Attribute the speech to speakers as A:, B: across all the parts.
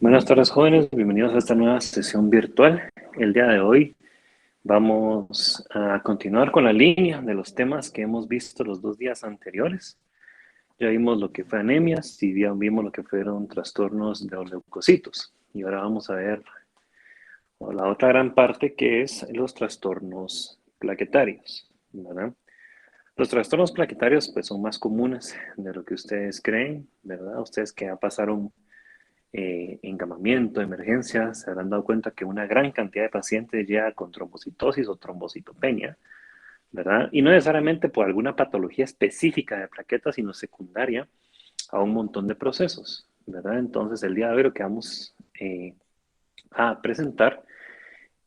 A: Buenas tardes, jóvenes. Bienvenidos a esta nueva sesión virtual. El día de hoy vamos a continuar con la línea de los temas que hemos visto los 2 días anteriores. Ya vimos lo que fue anemias y ya vimos lo que fueron trastornos de los leucocitos. Y ahora vamos a ver la otra gran parte, que es los trastornos plaquetarios, ¿verdad? Los trastornos plaquetarios pues son más comunes de lo que ustedes creen, ¿verdad? Ustedes que ya pasaron encamamiento, emergencia, se habrán dado cuenta que una gran cantidad de pacientes llega con trombocitosis o trombocitopenia, ¿verdad? Y no necesariamente por alguna patología específica de plaquetas, sino secundaria a un montón de procesos, ¿verdad? Entonces, el día de hoy lo que vamos a presentar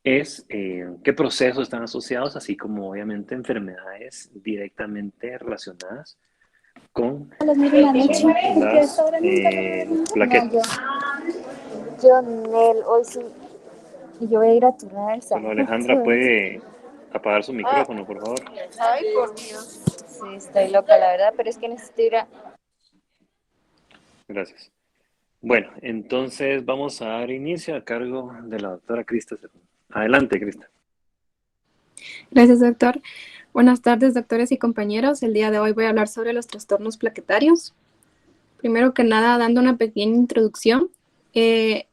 A: es qué procesos están asociados, así como obviamente enfermedades directamente relacionadas con
B: A las 9 de la noche, porque
A: las
B: hasta ahora nunca lo he dormido. No, yo,
A: plaquetas.
B: Nel, hoy sí, y yo voy a ir a turnar el
A: Bueno, Alejandra,
B: zapato.
A: puede apagar su micrófono, por favor.
B: Ay, por Dios. Sí, estoy loca, la verdad, pero es que necesito ir a...
A: Gracias. Bueno, entonces vamos a dar inicio a cargo de la doctora Crista. Adelante, Crista.
C: Gracias, doctor. Buenas tardes, doctores y compañeros. El día de hoy voy a hablar sobre los trastornos plaquetarios. Primero que nada, dando una pequeña introducción, hay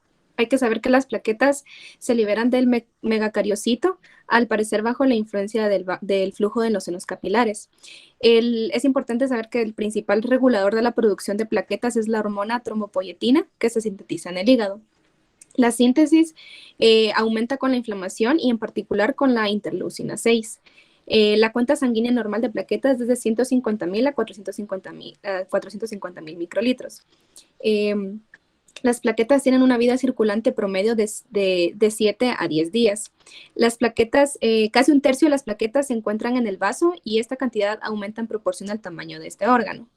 C: que saber que las plaquetas se liberan del megacariocito, al parecer bajo la influencia del flujo de los senos capilares. Es importante saber que el principal regulador de la producción de plaquetas es la hormona trombopoyetina, que se sintetiza en el hígado. La síntesis aumenta con la inflamación y en particular con la interleucina 6. La cuenta sanguínea normal de plaquetas es de 150.000 a 450.000 microlitros. Las plaquetas tienen una vida circulante promedio de 7 a 10 días. Las plaquetas, casi un tercio de las plaquetas se encuentran en el vaso y esta cantidad aumenta en proporción al tamaño de este órgano.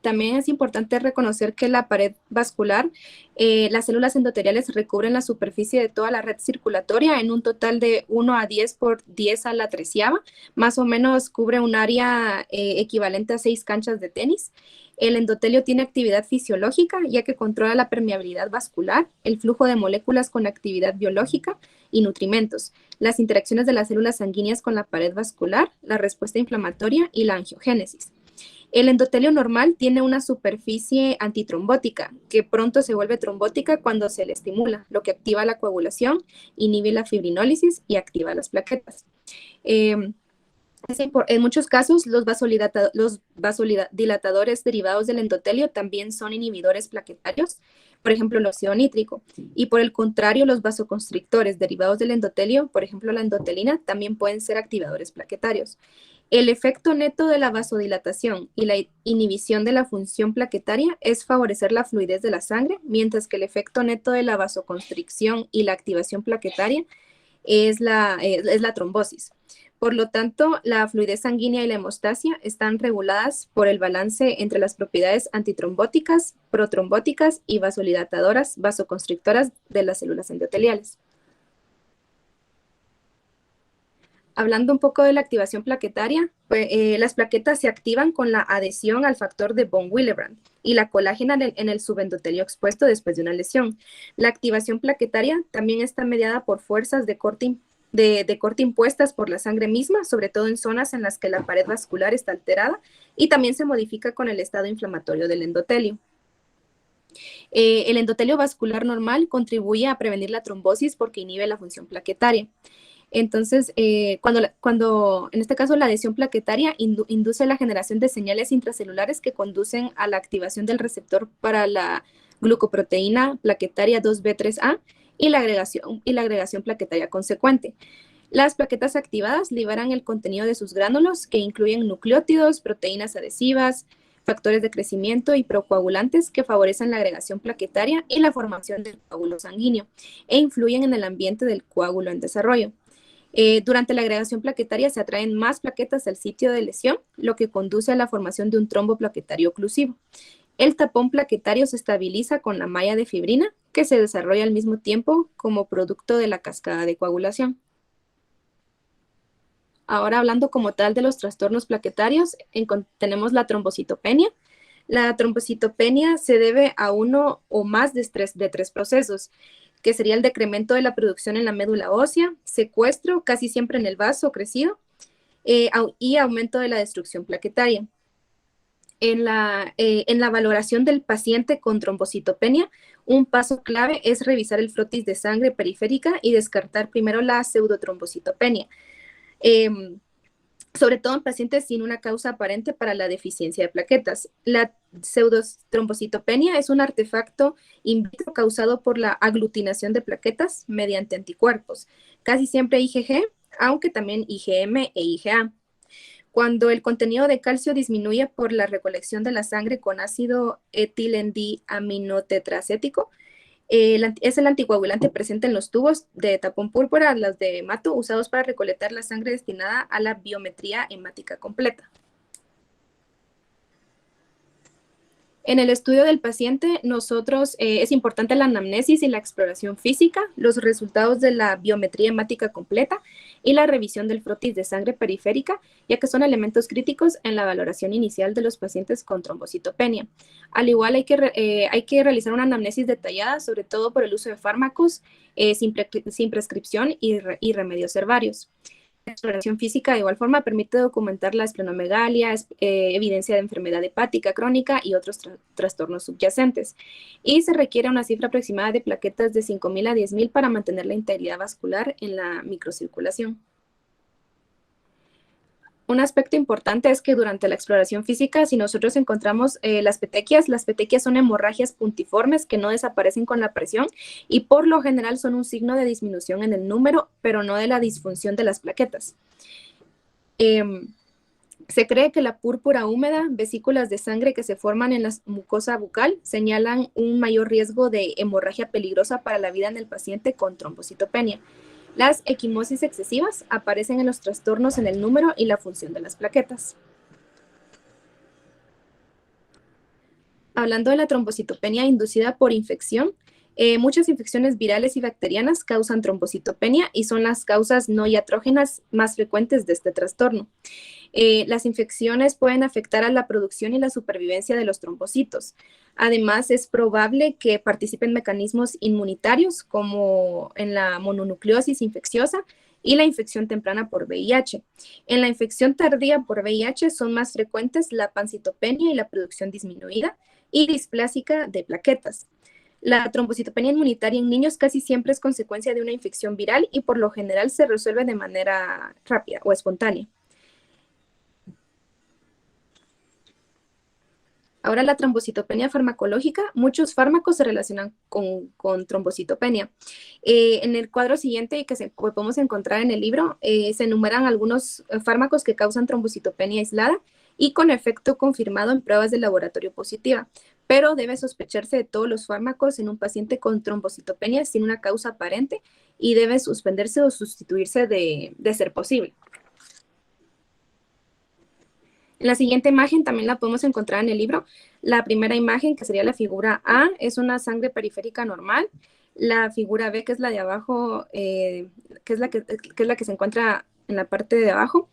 C: También es importante reconocer que la pared vascular, las células endoteliales recubren la superficie de toda la red circulatoria en un total de 1 a 10 por 10 a la treceava, más o menos cubre un área equivalente a 6 canchas de tenis. El endotelio tiene actividad fisiológica, ya que controla la permeabilidad vascular, el flujo de moléculas con actividad biológica y nutrimentos, las interacciones de las células sanguíneas con la pared vascular, la respuesta inflamatoria y la angiogénesis. El endotelio normal tiene una superficie antitrombótica, que pronto se vuelve trombótica cuando se le estimula, lo que activa la coagulación, inhibe la fibrinólisis y activa las plaquetas. En muchos casos, los vasodilatadores derivados del endotelio también son inhibidores plaquetarios, por ejemplo, el óxido nítrico. Y por el contrario, los vasoconstrictores derivados del endotelio, por ejemplo, la endotelina, también pueden ser activadores plaquetarios. El efecto neto de la vasodilatación y la inhibición de la función plaquetaria es favorecer la fluidez de la sangre, mientras que el efecto neto de la vasoconstricción y la activación plaquetaria es la trombosis. Por lo tanto, la fluidez sanguínea y la hemostasia están reguladas por el balance entre las propiedades antitrombóticas, protrombóticas y vasodilatadoras, vasoconstrictoras de las células endoteliales. Hablando un poco de la activación plaquetaria, pues, las plaquetas se activan con la adhesión al factor de von Willebrand y la colágena en el subendotelio expuesto después de una lesión. La activación plaquetaria también está mediada por fuerzas de corte impuestas por la sangre misma, sobre todo en zonas en las que la pared vascular está alterada, y también se modifica con el estado inflamatorio del endotelio. El endotelio vascular normal contribuye a prevenir la trombosis porque inhibe la función plaquetaria. Entonces, cuando en este caso la adhesión plaquetaria induce la generación de señales intracelulares que conducen a la activación del receptor para la glucoproteína plaquetaria 2B3A y la agregación plaquetaria consecuente. Las plaquetas activadas liberan el contenido de sus gránulos, que incluyen nucleótidos, proteínas adhesivas, factores de crecimiento y procoagulantes que favorecen la agregación plaquetaria y la formación del coágulo sanguíneo e influyen en el ambiente del coágulo en desarrollo. Durante la agregación plaquetaria se atraen más plaquetas al sitio de lesión, lo que conduce a la formación de un trombo plaquetario oclusivo. El tapón plaquetario se estabiliza con la malla de fibrina, que se desarrolla al mismo tiempo como producto de la cascada de coagulación. Ahora, hablando como tal de los trastornos plaquetarios, tenemos la trombocitopenia. La trombocitopenia se debe a uno o más de tres procesos, que sería el decremento de la producción en la médula ósea, secuestro, casi siempre en el vaso crecido, y aumento de la destrucción plaquetaria. En la valoración del paciente con trombocitopenia, un paso clave es revisar el frotis de sangre periférica y descartar primero la pseudotrombocitopenia, sobre todo en pacientes sin una causa aparente para la deficiencia de plaquetas. La pseudotrombocitopenia es un artefacto in vitro causado por la aglutinación de plaquetas mediante anticuerpos, casi siempre IgG, aunque también IgM e IgA. Cuando el contenido de calcio disminuye por la recolección de la sangre con ácido etilendiaminotetracético, es el anticoagulante presente en los tubos de tapón púrpura, las de hemato, usados para recolectar la sangre destinada a la biometría hemática completa. En el estudio del paciente, es importante la anamnesis y la exploración física, los resultados de la biometría hemática completa y la revisión del frotis de sangre periférica, ya que son elementos críticos en la valoración inicial de los pacientes con trombocitopenia. Al igual, hay que realizar una anamnesis detallada, sobre todo por el uso de fármacos sin prescripción y remedios herbarios. La exploración física, de igual forma, permite documentar la esplenomegalia, evidencia de enfermedad hepática crónica y otros trastornos subyacentes. Y se requiere una cifra aproximada de plaquetas de 5.000 a 10.000 para mantener la integridad vascular en la microcirculación. Un aspecto importante es que durante la exploración física, si nosotros encontramos las petequias son hemorragias puntiformes que no desaparecen con la presión y por lo general son un signo de disminución en el número, pero no de la disfunción de las plaquetas. Se cree que la púrpura húmeda, vesículas de sangre que se forman en la mucosa bucal, señalan un mayor riesgo de hemorragia peligrosa para la vida en el paciente con trombocitopenia. Las equimosis excesivas aparecen en los trastornos en el número y la función de las plaquetas. Hablando de la trombocitopenia inducida por infección, muchas infecciones virales y bacterianas causan trombocitopenia y son las causas no iatrógenas más frecuentes de este trastorno. Las infecciones pueden afectar a la producción y la supervivencia de los trombocitos. Además, es probable que participen mecanismos inmunitarios como en la mononucleosis infecciosa y la infección temprana por VIH. En la infección tardía por VIH son más frecuentes la pancitopenia y la producción disminuida y displásica de plaquetas. La trombocitopenia inmunitaria en niños casi siempre es consecuencia de una infección viral y por lo general se resuelve de manera rápida o espontánea. Ahora, la trombocitopenia farmacológica, muchos fármacos se relacionan con trombocitopenia. En el cuadro siguiente que podemos encontrar en el libro, se enumeran algunos fármacos que causan trombocitopenia aislada y con efecto confirmado en pruebas de laboratorio positiva, pero debe sospecharse de todos los fármacos en un paciente con trombocitopenia sin una causa aparente y debe suspenderse o sustituirse de ser posible. En la siguiente imagen también la podemos encontrar en el libro. La primera imagen, que sería la figura A, es una sangre periférica normal. La figura B, que es la de abajo, que es la que se encuentra en la parte de abajo,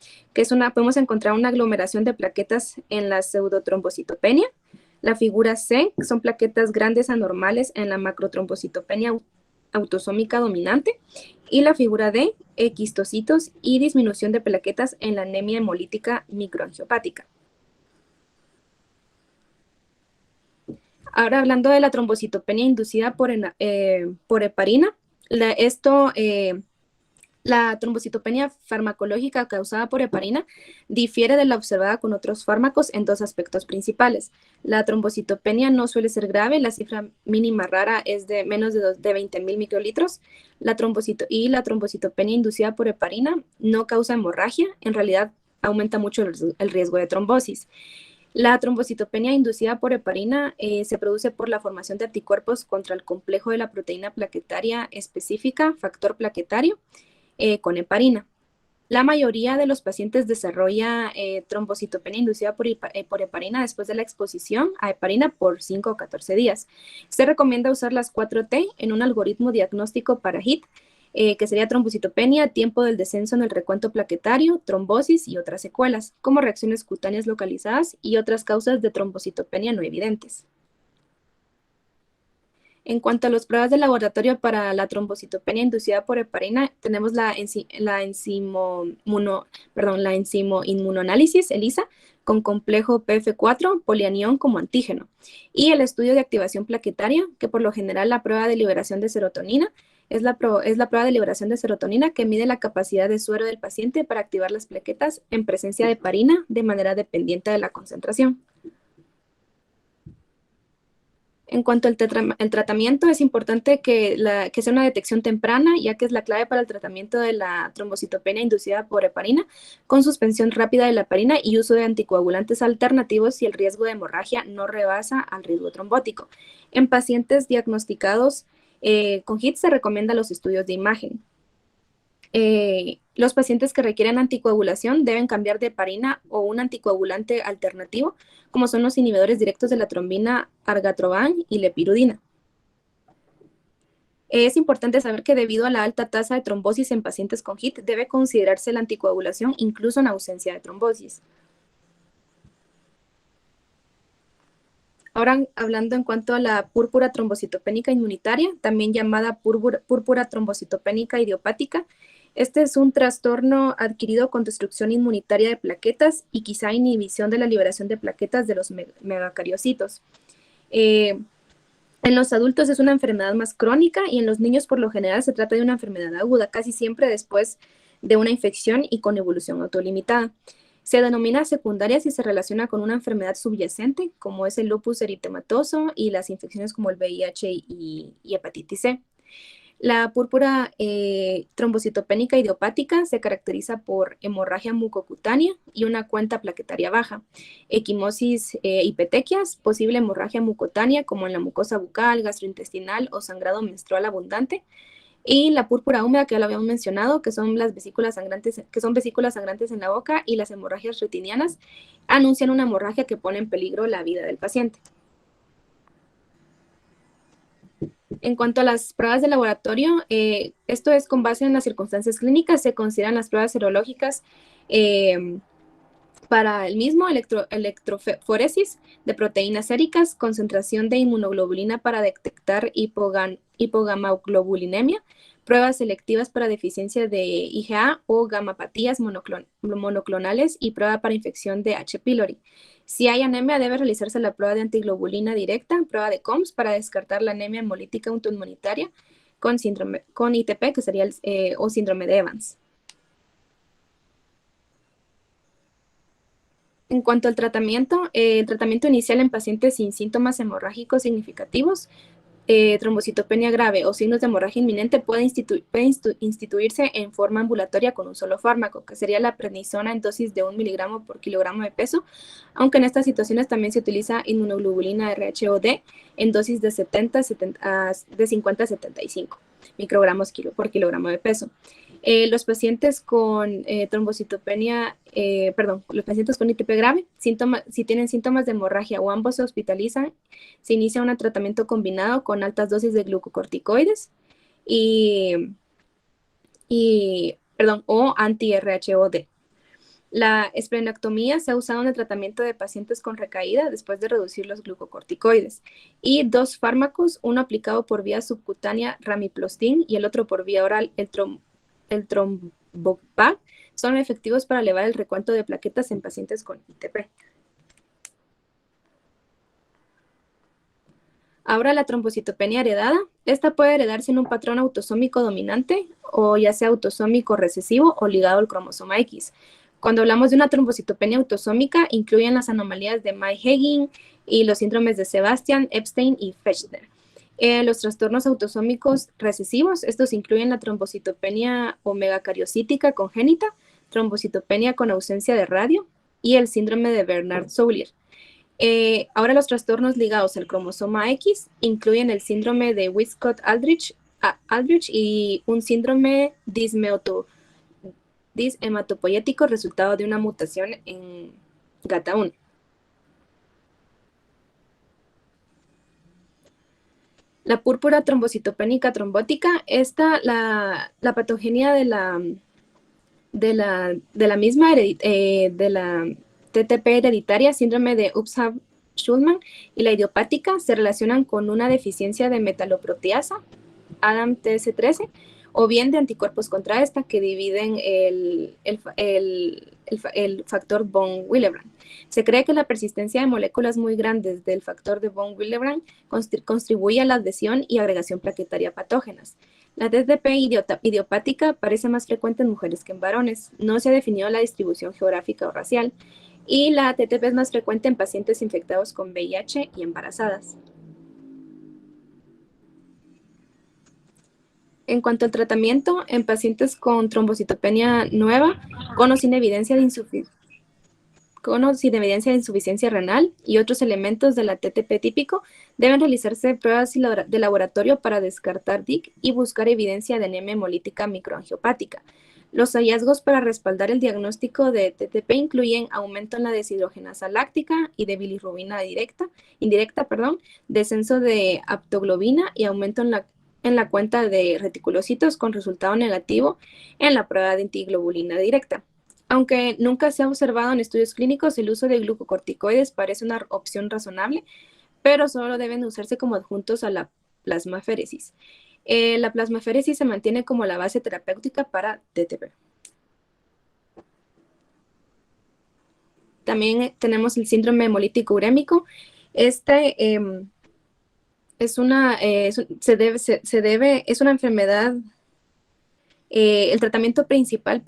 C: podemos encontrar una aglomeración de plaquetas en la pseudotrombocitopenia. La figura C, que son plaquetas grandes anormales en la macrotrombocitopenia autosómica dominante. Y la figura D, quistocitos y disminución de plaquetas en la anemia hemolítica microangiopática. Ahora, hablando de la trombocitopenia inducida por heparina, la trombocitopenia farmacológica causada por heparina difiere de la observada con otros fármacos en dos aspectos principales. La trombocitopenia no suele ser grave, la cifra mínima rara es de menos de 20.000 microlitros. La trombocitopenia inducida por heparina no causa hemorragia, en realidad aumenta mucho el riesgo de trombosis. La trombocitopenia inducida por heparina se produce por la formación de anticuerpos contra el complejo de la proteína plaquetaria específica, factor plaquetario, con heparina. La mayoría de los pacientes desarrolla trombocitopenia inducida por heparina después de la exposición a heparina por 5 o 14 días. Se recomienda usar las 4T en un algoritmo diagnóstico para HIT que sería trombocitopenia, tiempo del descenso en el recuento plaquetario, trombosis y otras secuelas, como reacciones cutáneas localizadas y otras causas de trombocitopenia no evidentes. En cuanto a las pruebas de laboratorio para la trombocitopenia inducida por heparina, tenemos la enzimoinmunoanálisis, ELISA, con complejo PF4, polianión como antígeno, y el estudio de activación plaquetaria, que por lo general la prueba de liberación de serotonina, es la prueba de liberación de serotonina que mide la capacidad de suero del paciente para activar las plaquetas en presencia de heparina de manera dependiente de la concentración. En cuanto al tratamiento, es importante que sea una detección temprana, ya que es la clave para el tratamiento de la trombocitopenia inducida por heparina, con suspensión rápida de la heparina y uso de anticoagulantes alternativos si el riesgo de hemorragia no rebasa al riesgo trombótico. En pacientes diagnosticados con HIT se recomienda los estudios de imagen. Los pacientes que requieren anticoagulación deben cambiar de heparina o un anticoagulante alternativo, como son los inhibidores directos de la trombina argatroban y lepirudina. Es importante saber que debido a la alta tasa de trombosis en pacientes con HIT, debe considerarse la anticoagulación incluso en ausencia de trombosis. Ahora, hablando en cuanto a la púrpura trombocitopénica inmunitaria, también llamada púrpura trombocitopénica idiopática, este es un trastorno adquirido con destrucción inmunitaria de plaquetas y quizá inhibición de la liberación de plaquetas de los megacariocitos. En los adultos es una enfermedad más crónica y en los niños por lo general se trata de una enfermedad aguda, casi siempre después de una infección y con evolución autolimitada. Se denomina secundaria si se relaciona con una enfermedad subyacente, como es el lupus eritematoso y las infecciones como el VIH y hepatitis C. La púrpura trombocitopénica idiopática se caracteriza por hemorragia mucocutánea y una cuenta plaquetaria baja, equimosis y petequias, posible hemorragia mucutánea como en la mucosa bucal, gastrointestinal o sangrado menstrual abundante, y la púrpura húmeda, que ya lo habíamos mencionado, que son las vesículas sangrantes, en la boca, y las hemorragias retinianas anuncian una hemorragia que pone en peligro la vida del paciente. En cuanto a las pruebas de laboratorio, esto es con base en las circunstancias clínicas, se consideran las pruebas serológicas para el mismo, electroforesis de proteínas séricas, concentración de inmunoglobulina para detectar hipogamaglobulinemia, pruebas selectivas para deficiencia de IgA o gamapatías monoclonales y prueba para infección de H. pylori. Si hay anemia, debe realizarse la prueba de antiglobulina directa, prueba de COMS para descartar la anemia hemolítica autoinmunitaria con ITP, que sería o síndrome de Evans. En cuanto al tratamiento, el tratamiento inicial en pacientes sin síntomas hemorrágicos significativos, trombocitopenia grave o signos de hemorragia inminente puede instituirse en forma ambulatoria con un solo fármaco, que sería la prednisona en dosis de 1 miligramo por kilogramo de peso, aunque en estas situaciones también se utiliza inmunoglobulina RHOD en dosis de 50 a 75 microgramos por kilogramo de peso. Los pacientes con trombocitopenia, los pacientes con ITP grave, si tienen síntomas de hemorragia o ambos se hospitalizan, se inicia un tratamiento combinado con altas dosis de glucocorticoides o anti-RHOD. La esplenectomía se ha usado en el tratamiento de pacientes con recaída después de reducir los glucocorticoides. Y 2 fármacos, uno aplicado por vía subcutánea, ramiplostin, y el otro por vía oral, el Trombopag, son efectivos para elevar el recuento de plaquetas en pacientes con ITP. Ahora la trombocitopenia heredada. Esta puede heredarse en un patrón autosómico dominante o ya sea autosómico recesivo o ligado al cromosoma X. Cuando hablamos de una trombocitopenia autosómica, incluyen las anomalías de May-Heggen y los síndromes de Sebastian, Epstein y Fechner. Los trastornos autosómicos recesivos, estos incluyen la trombocitopenia omegacariocítica congénita, trombocitopenia con ausencia de radio y el síndrome de Bernard-Soulier. Ahora los trastornos ligados al cromosoma X incluyen el síndrome de Wiskott-Aldrich y un síndrome hematopoyético resultado de una mutación en GATA1. La púrpura trombocitopénica trombótica, la patogenia de la misma, de la TTP hereditaria, síndrome de Upham-Schulman, y la idiopática se relacionan con una deficiencia de metaloproteasa, ADAM-TS13, o bien de anticuerpos contra esta que dividen el factor von Willebrand. Se cree que la persistencia de moléculas muy grandes del factor de von Willebrand contribuye a la adhesión y agregación plaquetaria patógenas. La TTP idiopática parece más frecuente en mujeres que en varones. No se ha definido la distribución geográfica o racial. Y la TTP es más frecuente en pacientes infectados con VIH y embarazadas. En cuanto al tratamiento, en pacientes con trombocitopenia nueva, con o sin evidencia de insuficiencia renal y otros elementos de la TTP típico, deben realizarse pruebas de laboratorio para descartar DIC y buscar evidencia de anemia hemolítica microangiopática. Los hallazgos para respaldar el diagnóstico de TTP incluyen aumento en la deshidrogenasa láctica y de bilirrubina indirecta, descenso de aptoglobina y aumento en la cuenta de reticulocitos con resultado negativo en la prueba de antiglobulina directa. Aunque nunca se ha observado en estudios clínicos, el uso de glucocorticoides parece una opción razonable, pero solo deben usarse como adjuntos a la plasmaféresis. La plasmaféresis se mantiene como la base terapéutica para TTP. También tenemos el síndrome hemolítico urémico. Es una enfermedad, el tratamiento principal,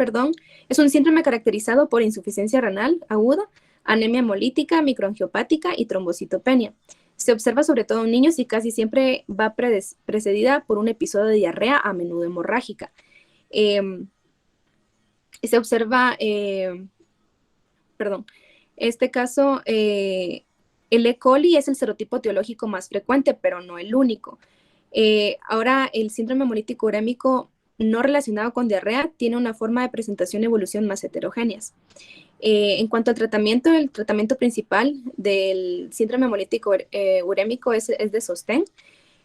C: es un síndrome caracterizado por insuficiencia renal aguda, anemia hemolítica, microangiopática y trombocitopenia. Se observa sobre todo en niños y casi siempre va precedida por un episodio de diarrea, a menudo hemorrágica. Se observa, este caso, el E. coli es el serotipo etiológico más frecuente, pero no el único. Ahora, el síndrome hemolítico urémico no relacionado con diarrea tiene una forma de presentación y evolución más heterogéneas. En cuanto al tratamiento, el tratamiento principal del síndrome hemolítico urémico es de sostén.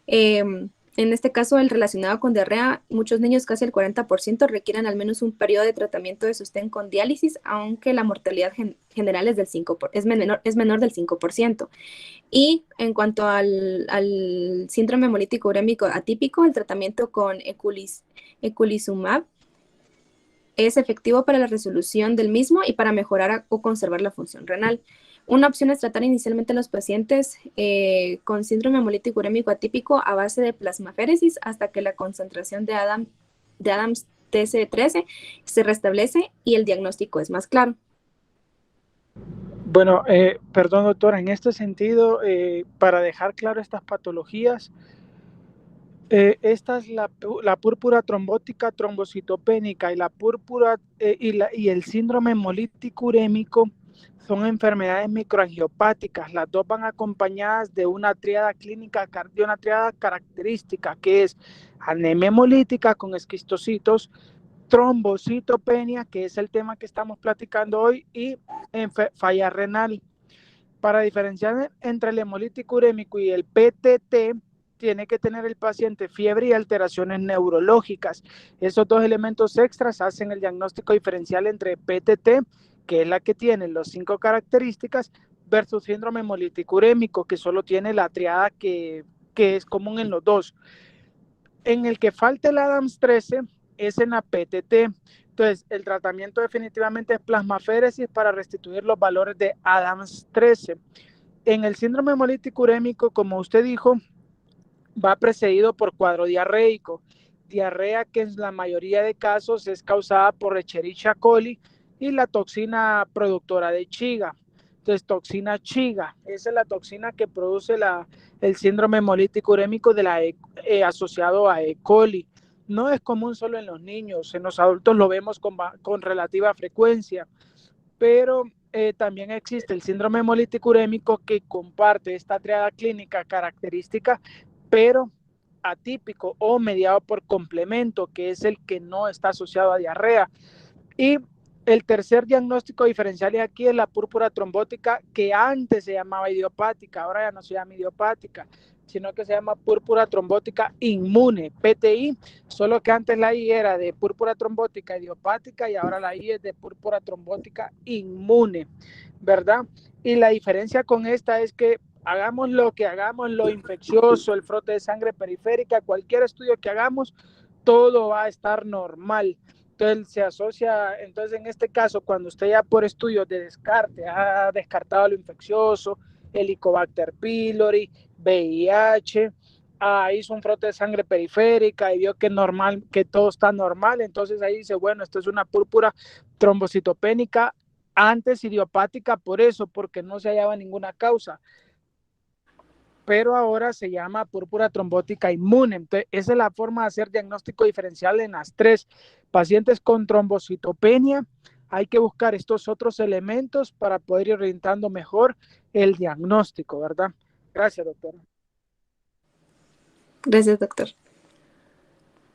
C: En este caso, el relacionado con diarrea, muchos niños, casi el 40%, requieren al menos un periodo de tratamiento de sostén con diálisis, aunque la mortalidad general es menor del 5%. Y en cuanto al síndrome hemolítico urémico atípico, el tratamiento con eculizumab es efectivo para la resolución del mismo y para mejorar o conservar la función renal. Una opción es tratar inicialmente a los pacientes con síndrome hemolítico urémico atípico a base de plasmaféresis hasta que la concentración de Adams TC13 se restablece y el diagnóstico es más claro.
D: Bueno, perdón, doctora, en este sentido, para dejar claro estas patologías, esta es la púrpura trombótica trombocitopénica y la púrpura y el síndrome hemolítico urémico son enfermedades microangiopáticas. Las dos van acompañadas de una tríada clínica, de una tríada característica que es anemia hemolítica con esquistocitos, trombocitopenia, que es el tema que estamos platicando hoy, y falla renal. Para diferenciar entre el hemolítico urémico y el PTT, tiene que tener el paciente fiebre y alteraciones neurológicas. Esos dos elementos extras hacen el diagnóstico diferencial entre PTT, que es la que tiene las 5 características, versus síndrome hemolítico urémico, que solo tiene la triada que es común en los dos. En el que falta el Adams 13 es en la PTT. Entonces, el tratamiento definitivamente es plasmaféresis para restituir los valores de Adams 13. En el síndrome hemolítico urémico, como usted dijo, va precedido por cuadro diarreico. Diarrea que en la mayoría de casos es causada por Escherichia coli y la toxina productora de Chiga. Entonces, toxina Chiga, esa es la toxina que produce el síndrome hemolítico urémico asociado a E. coli. No es común solo en los niños, en los adultos lo vemos con relativa frecuencia, pero también existe el síndrome hemolítico urémico que comparte esta triada clínica característica, pero atípico o mediado por complemento, que es el que no está asociado a diarrea. Y El tercer diagnóstico diferencial aquí es la púrpura trombótica, que antes se llamaba idiopática, ahora ya no se llama idiopática, sino que se llama púrpura trombótica inmune, PTI, solo que antes la I era de púrpura trombótica idiopática y ahora la I es de púrpura trombótica inmune, ¿verdad? Y la diferencia con esta es que hagamos lo que hagamos, lo infeccioso, el frote de sangre periférica, cualquier estudio que hagamos, todo va a estar normal. Entonces se asocia, entonces en este caso, cuando usted ya por estudios de descarte ha descartado lo infeccioso, Helicobacter pylori, VIH, hizo un frote de sangre periférica y vio que normal, que todo está normal, entonces ahí dice, bueno, esto es una púrpura trombocitopénica antes idiopática, por eso, porque no se hallaba ninguna causa, pero ahora se llama púrpura trombótica inmune. Entonces, esa es la forma de hacer diagnóstico diferencial en las tres. Pacientes con trombocitopenia, hay que buscar estos otros elementos para poder ir orientando mejor el diagnóstico, ¿verdad? Gracias, doctora.
C: Gracias, doctor.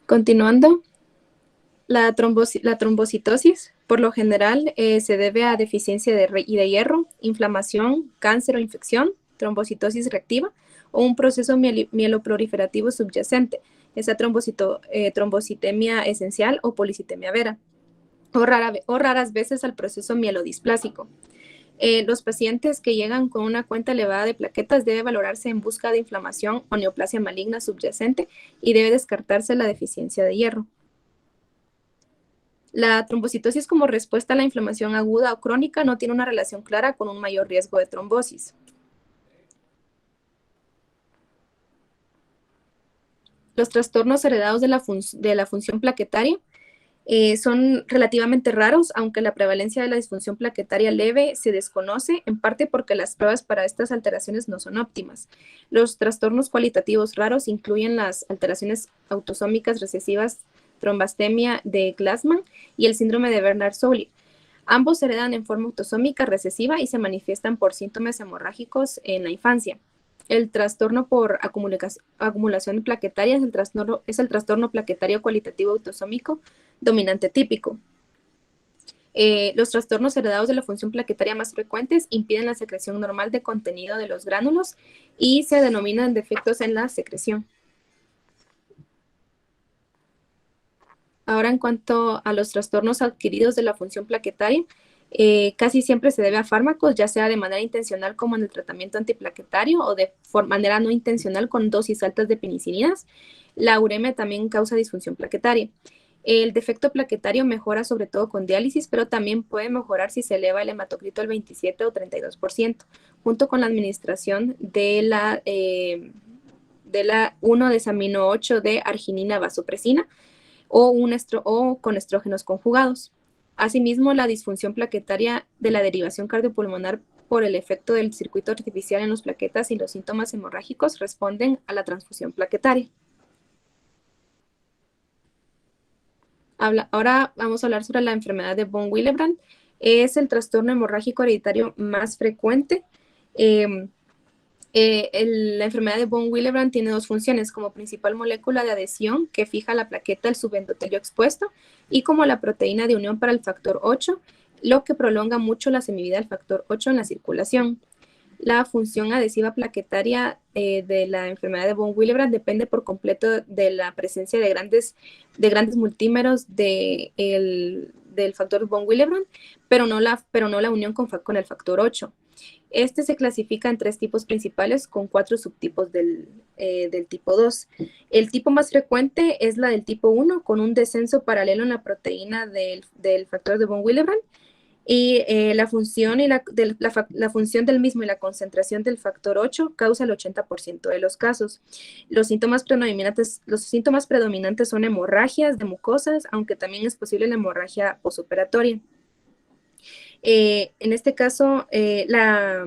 C: Continuando, la trombocitosis, por lo general, se debe a deficiencia de hierro, inflamación, cáncer o infección, trombocitosis reactiva o un proceso mieloproliferativo subyacente, esa trombocitemia esencial o policitemia vera, o raras veces al proceso mielodisplásico. Los pacientes que llegan con una cuenta elevada de plaquetas debe valorarse en busca de inflamación o neoplasia maligna subyacente y debe descartarse la deficiencia de hierro. La trombocitosis como respuesta a la inflamación aguda o crónica no tiene una relación clara con un mayor riesgo de trombosis. Los trastornos heredados de la función plaquetaria son relativamente raros, aunque la prevalencia de la disfunción plaquetaria leve se desconoce, en parte porque las pruebas para estas alteraciones no son óptimas. Los trastornos cualitativos raros incluyen las alteraciones autosómicas recesivas, trombastemia de Glassman y el síndrome de Bernard-Soulier. Ambos se heredan en forma autosómica recesiva y se manifiestan por síntomas hemorrágicos en la infancia. El trastorno por acumulación plaquetaria es el trastorno plaquetario cualitativo autosómico dominante típico. Los trastornos heredados de la función plaquetaria más frecuentes impiden la secreción normal de contenido de los gránulos y se denominan defectos en la secreción. Ahora, en cuanto a los trastornos adquiridos de la función plaquetaria, casi siempre se debe a fármacos, ya sea de manera intencional como en el tratamiento antiplaquetario o de manera no intencional con dosis altas de penicilinas. La uremia también causa disfunción plaquetaria. El defecto plaquetario mejora sobre todo con diálisis, pero también puede mejorar si se eleva el hematocrito al 27 o 32%, junto con la administración de la 1-desamino 8 de arginina vasopresina o con estrógenos conjugados. Asimismo, la disfunción plaquetaria de la derivación cardiopulmonar por el efecto del circuito artificial en las plaquetas y los síntomas hemorrágicos responden a la transfusión plaquetaria. Ahora vamos a hablar sobre la enfermedad de von Willebrand. Es el trastorno hemorrágico hereditario más frecuente. La enfermedad de von Willebrand tiene dos funciones, como principal molécula de adhesión que fija la plaqueta al subendotelio expuesto y como la proteína de unión para el factor 8, lo que prolonga mucho la semivida del factor 8 en la circulación. La función adhesiva plaquetaria de la enfermedad de von Willebrand depende por completo de la presencia de grandes multímeros del factor von Willebrand, pero no la unión con el factor 8. Este se clasifica en 3 tipos principales con 4 subtipos del tipo 2. El tipo más frecuente es la del tipo 1, con un descenso paralelo en la proteína del factor de von Willebrand, y la función del mismo y la concentración del factor 8 causa el 80% de los casos. Los síntomas predominantes son hemorragias de mucosas, aunque también es posible la hemorragia posoperatoria. En este caso, la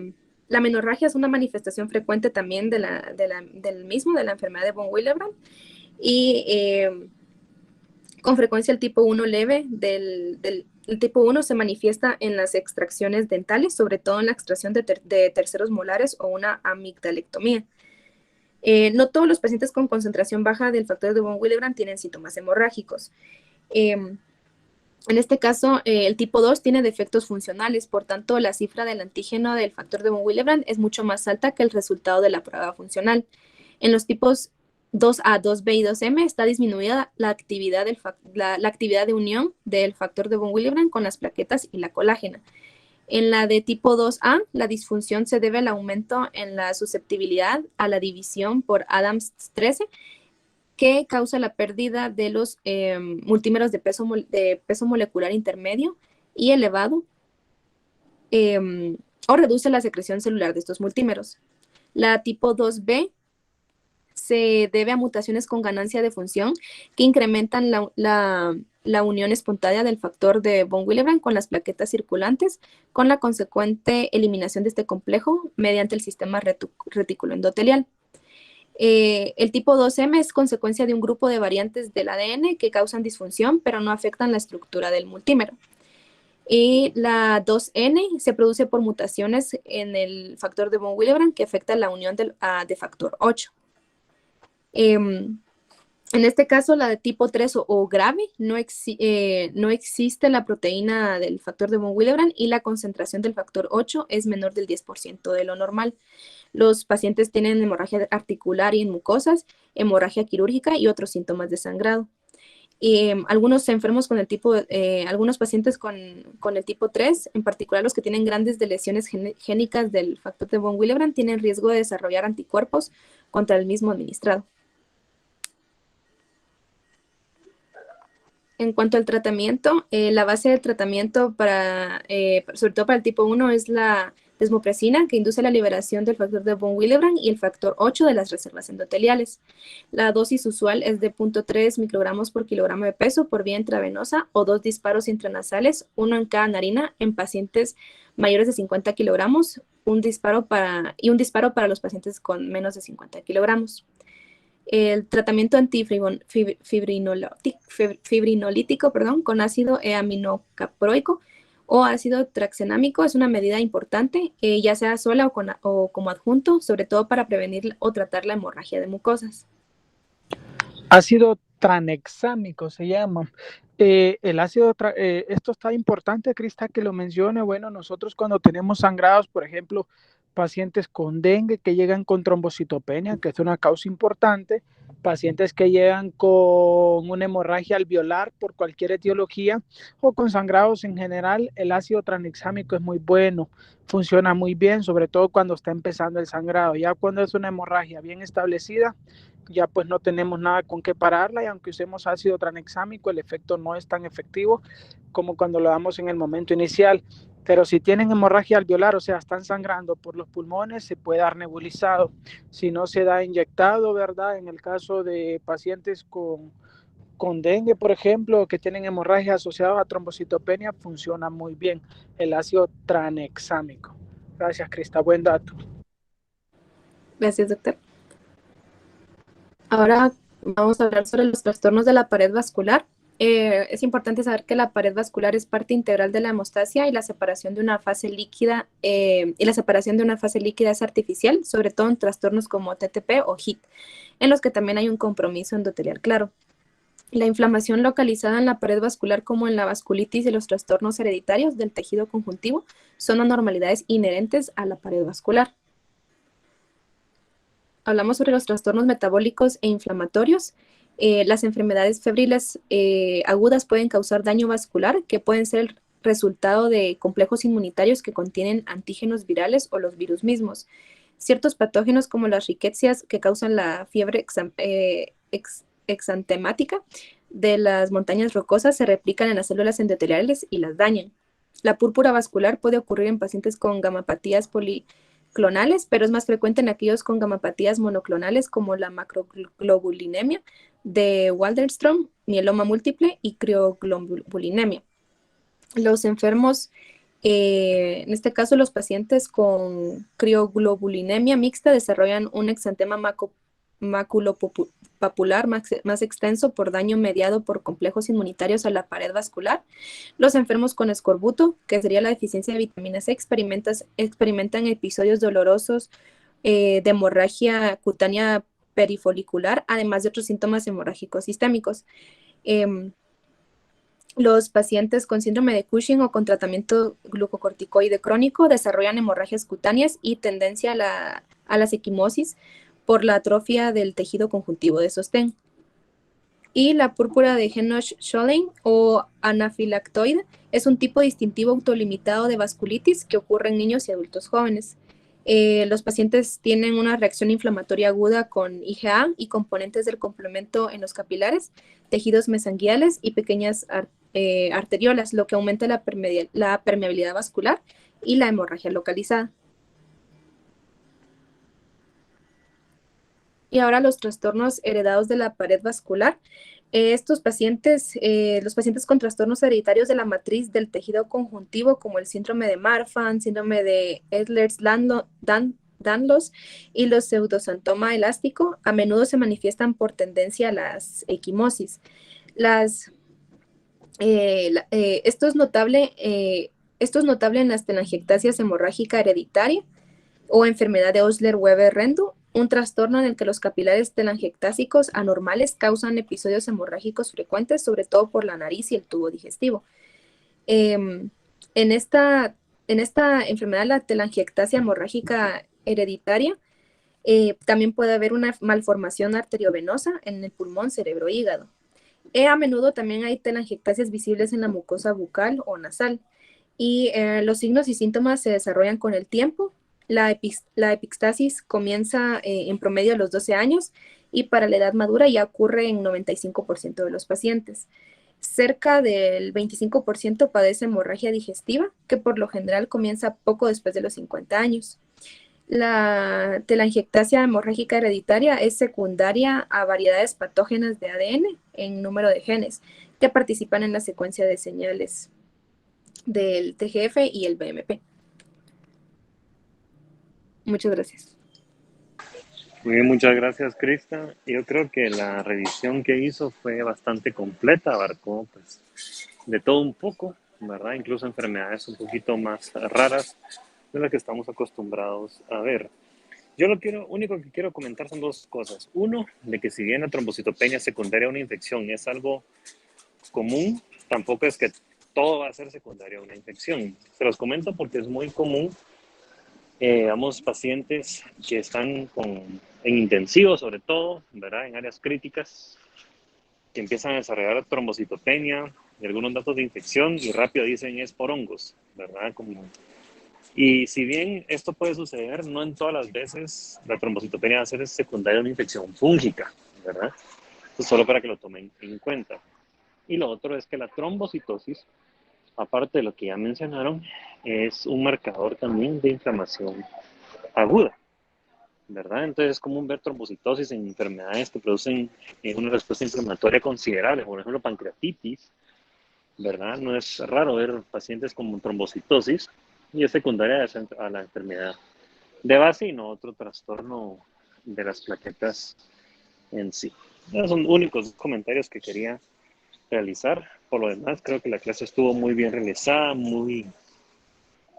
C: menorragia es una manifestación frecuente también de la enfermedad de von Willebrand, y con frecuencia el tipo 1 leve el tipo 1 se manifiesta en las extracciones dentales, sobre todo en la extracción de terceros molares o una amigdalectomía. No todos los pacientes con concentración baja del factor de von Willebrand tienen síntomas hemorrágicos. En este caso, el tipo 2 tiene defectos funcionales, por tanto, la cifra del antígeno del factor de von Willebrand es mucho más alta que el resultado de la prueba funcional. En los tipos 2A, 2B y 2M está disminuida la actividad, la actividad de unión del factor de von Willebrand con las plaquetas y la colágena. En la de tipo 2A, la disfunción se debe al aumento en la susceptibilidad a la división por Adams 13, que causa la pérdida de los multímeros de peso molecular intermedio y elevado, o reduce la secreción celular de estos multímeros. La tipo 2B se debe a mutaciones con ganancia de función que incrementan la unión espontánea del factor de von Willebrand con las plaquetas circulantes, con la consecuente eliminación de este complejo mediante el sistema reticuloendotelial. El tipo 2M es consecuencia de un grupo de variantes del ADN que causan disfunción, pero no afectan la estructura del multímero. Y la 2N se produce por mutaciones en el factor de von Willebrand que afecta la unión de factor 8. En este caso, la de tipo 3 o grave, no existe la proteína del factor de von Willebrand y la concentración del factor 8 es menor del 10% de lo normal. Los pacientes tienen hemorragia articular y en mucosas, hemorragia quirúrgica y otros síntomas de sangrado. Algunos enfermos con el tipo, algunos pacientes con el tipo 3, en particular los que tienen grandes lesiones génicas del factor de von Willebrand, tienen riesgo de desarrollar anticuerpos contra el mismo administrado. En cuanto al tratamiento, la base del tratamiento sobre todo para el tipo 1 es la desmopresina, que induce la liberación del factor de von Willebrand y el factor 8 de las reservas endoteliales. La dosis usual es de 0.3 microgramos por kilogramo de peso por vía intravenosa o 2 disparos intranasales, uno en cada narina en pacientes mayores de 50 kilogramos y un disparo para los pacientes con menos de 50 kilogramos. El tratamiento antifibrinolítico con ácido aminocaproico o ácido tranexámico es una medida importante, ya sea sola o como adjunto, sobre todo para prevenir o tratar la hemorragia de mucosas.
D: Ácido tranexámico se llama. El ácido, esto está importante, Crista, que lo mencione. Bueno, nosotros cuando tenemos sangrados, por ejemplo, pacientes con dengue que llegan con trombocitopenia, que es una causa importante, pacientes que llegan con una hemorragia alveolar por cualquier etiología o con sangrados en general, el ácido tranexámico es muy bueno, funciona muy bien, sobre todo cuando está empezando el sangrado. Ya cuando es una hemorragia bien establecida, ya pues no tenemos nada con qué pararla y aunque usemos ácido tranexámico, el efecto no es tan efectivo como cuando lo damos en el momento inicial. Pero si tienen hemorragia alveolar, o sea, están sangrando por los pulmones, se puede dar nebulizado. Si no, se da inyectado, ¿verdad? En el caso de pacientes con dengue, por ejemplo, que tienen hemorragia asociada a trombocitopenia, funciona muy bien el ácido tranexámico. Gracias, Crista. Buen dato.
C: Gracias, doctor. Ahora vamos a hablar sobre los trastornos de la pared vascular. Es importante saber que la pared vascular es parte integral de la hemostasia y la separación de una fase líquida es artificial, sobre todo en trastornos como TTP o HIT, en los que también hay un compromiso endotelial claro. La inflamación localizada en la pared vascular, como en la vasculitis y los trastornos hereditarios del tejido conjuntivo, son anormalidades inherentes a la pared vascular. Hablamos sobre los trastornos metabólicos e inflamatorios. Las enfermedades febriles agudas pueden causar daño vascular, que pueden ser el resultado de complejos inmunitarios que contienen antígenos virales o los virus mismos. Ciertos patógenos como las riquecias que causan la fiebre exantemática de las montañas rocosas se replican en las células endoteliales y las dañan. La púrpura vascular puede ocurrir en pacientes con gamapatías policlonales, pero es más frecuente en aquellos con gamapatías monoclonales como la macroglobulinemia de Waldenström, mieloma múltiple y crioglobulinemia. Los enfermos, en este caso los pacientes con crioglobulinemia mixta desarrollan un exantema maculopapular más extenso por daño mediado por complejos inmunitarios a la pared vascular. Los enfermos con escorbuto, que sería la deficiencia de vitamina C, experimentan episodios dolorosos de hemorragia cutánea perifolicular, además de otros síntomas hemorrágicos sistémicos. Los pacientes con síndrome de Cushing o con tratamiento glucocorticoide crónico desarrollan hemorragias cutáneas y tendencia a la equimosis por la atrofia del tejido conjuntivo de sostén. Y la púrpura de Henoch-Schönlein o anafilactoide es un tipo distintivo autolimitado de vasculitis que ocurre en niños y adultos jóvenes. Los pacientes tienen una reacción inflamatoria aguda con IgA y componentes del complemento en los capilares, tejidos mesangiales y pequeñas arteriolas, lo que aumenta la permeabilidad vascular y la hemorragia localizada. Y ahora los trastornos heredados de la pared vascular. Estos pacientes, los pacientes con trastornos hereditarios de la matriz del tejido conjuntivo, como el síndrome de Marfan, síndrome de Ehlers-Danlos y los pseudosantoma elástico, a menudo se manifiestan por tendencia a las equimosis. Esto es notable en las telangiectasias hemorrágica hereditaria o enfermedad de Osler-Weber-Rendu, un trastorno en el que los capilares telangiectásicos anormales causan episodios hemorrágicos frecuentes, sobre todo por la nariz y el tubo digestivo. En esta enfermedad, la telangiectasia hemorrágica hereditaria, también puede haber una malformación arteriovenosa en el pulmón, cerebro, hígado. A menudo también hay telangiectasias visibles en la mucosa bucal o nasal. Y los signos y síntomas se desarrollan con el tiempo. La epistasis comienza en promedio a los 12 años y para la edad madura ya ocurre en 95% de los pacientes. Cerca del 25% padece hemorragia digestiva, que por lo general comienza poco después de los 50 años. La telangiectasia hemorrágica hereditaria es secundaria a variedades patógenas de ADN en número de genes que participan en la secuencia de señales del TGF y el BMP. Muchas gracias.
A: Muy bien, muchas gracias, Krista. Yo creo que la revisión que hizo fue bastante completa, abarcó pues, de todo un poco, ¿verdad? Incluso enfermedades un poquito más raras de las que estamos acostumbrados a ver. Yo único que quiero comentar son dos cosas. Uno, de que si bien la trombocitopenia secundaria a una infección es algo común, tampoco es que todo va a ser secundario a una infección. Se los comento porque es muy común. Vamos pacientes que están en intensivo, sobre todo, ¿verdad? En áreas críticas, que empiezan a desarrollar trombocitopenia y algunos datos de infección y rápido dicen es por hongos, ¿verdad? Y si bien esto puede suceder, no en todas las veces la trombocitopenia va a ser secundaria a una infección fúngica, ¿verdad? Esto solo para que lo tomen en cuenta. Y lo otro es que la trombocitosis, aparte de lo que ya mencionaron, es un marcador también de inflamación aguda, ¿verdad? Entonces es común ver trombocitosis en enfermedades que producen una respuesta inflamatoria considerable, por ejemplo, pancreatitis, ¿verdad? No es raro ver pacientes con trombocitosis y es secundaria a la enfermedad de base y no otro trastorno de las plaquetas en sí. Esos son únicos comentarios que quería realizar. Por lo demás, creo que la clase estuvo muy bien realizada, muy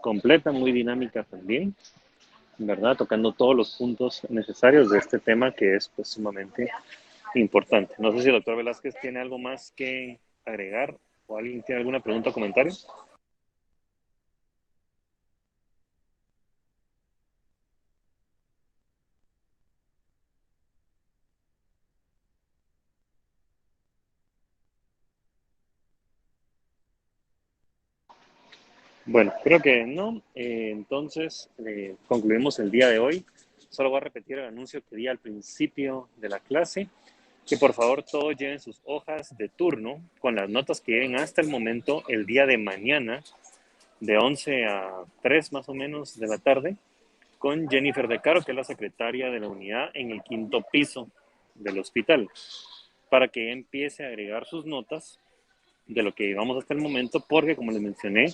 A: completa, muy dinámica también, ¿verdad? Tocando todos los puntos necesarios de este tema que es pues, sumamente importante. No sé si el doctor Velázquez tiene algo más que agregar o alguien tiene alguna pregunta o comentario. Bueno, creo que no. Entonces, concluimos el día de hoy. Solo voy a repetir el anuncio que di al principio de la clase, que por favor todos lleven sus hojas de turno con las notas que lleven hasta el momento el día de mañana, de 11 a 3 más o menos de la tarde, con Jennifer De Caro, que es la secretaria de la unidad en el 5º piso del hospital, para que empiece a agregar sus notas de lo que llevamos hasta el momento, porque como les mencioné,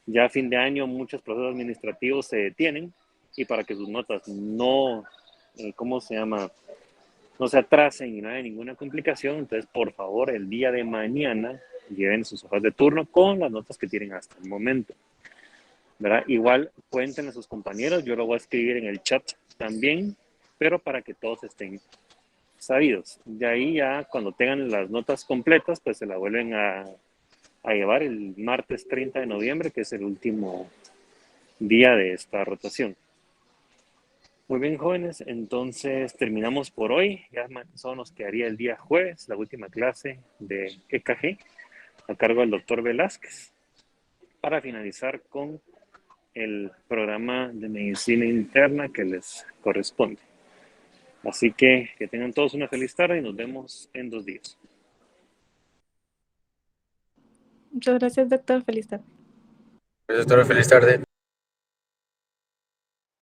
A: ya a fin de año muchos procesos administrativos se detienen y para que sus notas no, no se atrasen y no haya ninguna complicación, entonces por favor el día de mañana lleven sus hojas de turno con las notas que tienen hasta el momento, ¿verdad? Igual cuenten a sus compañeros, yo lo voy a escribir en el chat también, pero para que todos estén sabidos. De ahí ya cuando tengan las notas completas, pues se la vuelven a a llevar el martes 30 de noviembre, que es el último día de esta rotación. Muy bien, jóvenes, entonces terminamos por hoy. Ya solo nos quedaría el día jueves, la última clase de EKG a cargo del doctor Velázquez, para finalizar con el programa de medicina interna que les corresponde. Así que tengan todos una feliz tarde y nos vemos en 2 días.
C: Muchas gracias, doctor. Feliz tarde.
E: Doctora, feliz tarde.